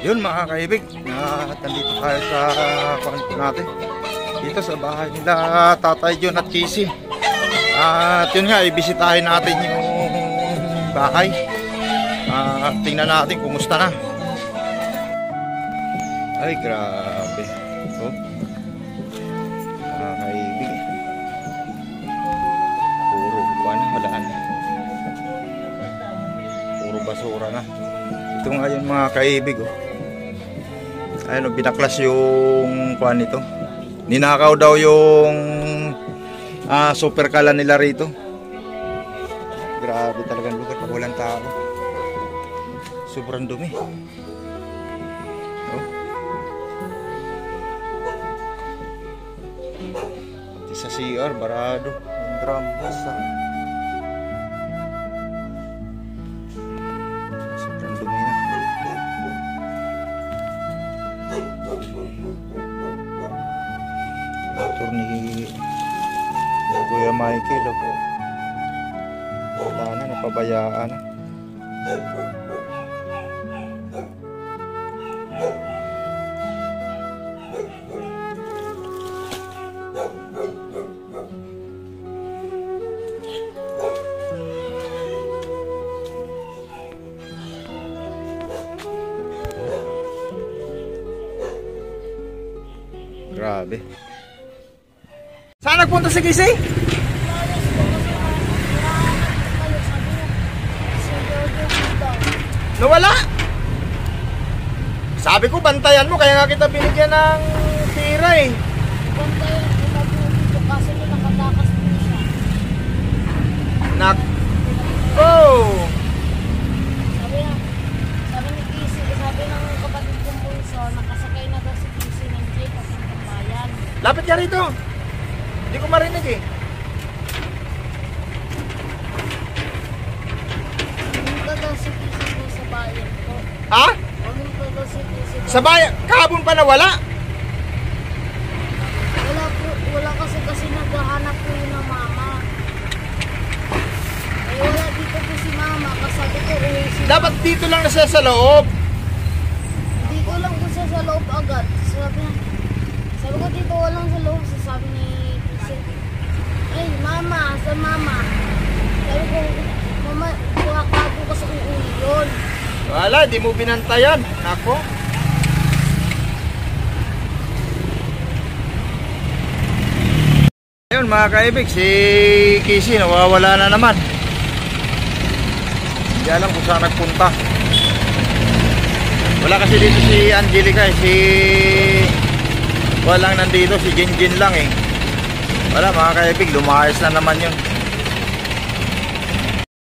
Yun mga kaibig, nandito tayo sa kwanto natin. Dito sa bahay nila Tatay John at Kisi. At yun nga, ibisitahin natin yung bahay. Tingnan natin kumusta na. Ay grabe. Oh. Mga kaibig. Puro buwan, wala na. Puro basura na. Ito nga yun mga kaibig. Oh. Ayun, binaklas yung kuan nito. Ninakaw daw yung super kala nila rito. Grabe talagang lugar pag walang tao. Sobrang dumi. Oh. Pati sa CR, barado. Yung drum basta. Sobrang dumi na. Motor ni Kuya Michael. Oh. Wala na, napabayaan na. Grabe. Saan nagpunta si Kisi? Nawala? Sabi ko bantayan mo, kaya nga kita binigyan ng tira eh. Bantayan ko na po dito kasi nakatakas po siya. Oh! Sabi ni Kisi, sabi ng kapatid kong bunso, nakasakay na daw si Kisi ng jeep at ng bayan. Lapit ka rito. Hindi ko marinig eh. Pumunta daw si Kisi po sa bayan ko. Ha? Pumunta daw si Kisi. Sa bayan? Kahapon pa nawala? Wala kasi naghahanap po yun ng mama. Eh wala dito po si mama, kasabi ko si Dapat dito lang na siya sa loob. Hindi ko lang po siya sa loob agad. Sabi ko dito walang sa loob. Sabi ni Kisi, ay mama, sa mama. Sabi ko, mama, bago kasi uuwi yun. Wala, di mo binantayan. Nako. Ayun mga kaibig, si Kisi nawawala na naman. Hindi alam kung saan nagpunta. Wala kasi dito si Angelica eh. Walang nandito, si Jinjin lang eh. Wala mga kaibig, lumayas na naman yun.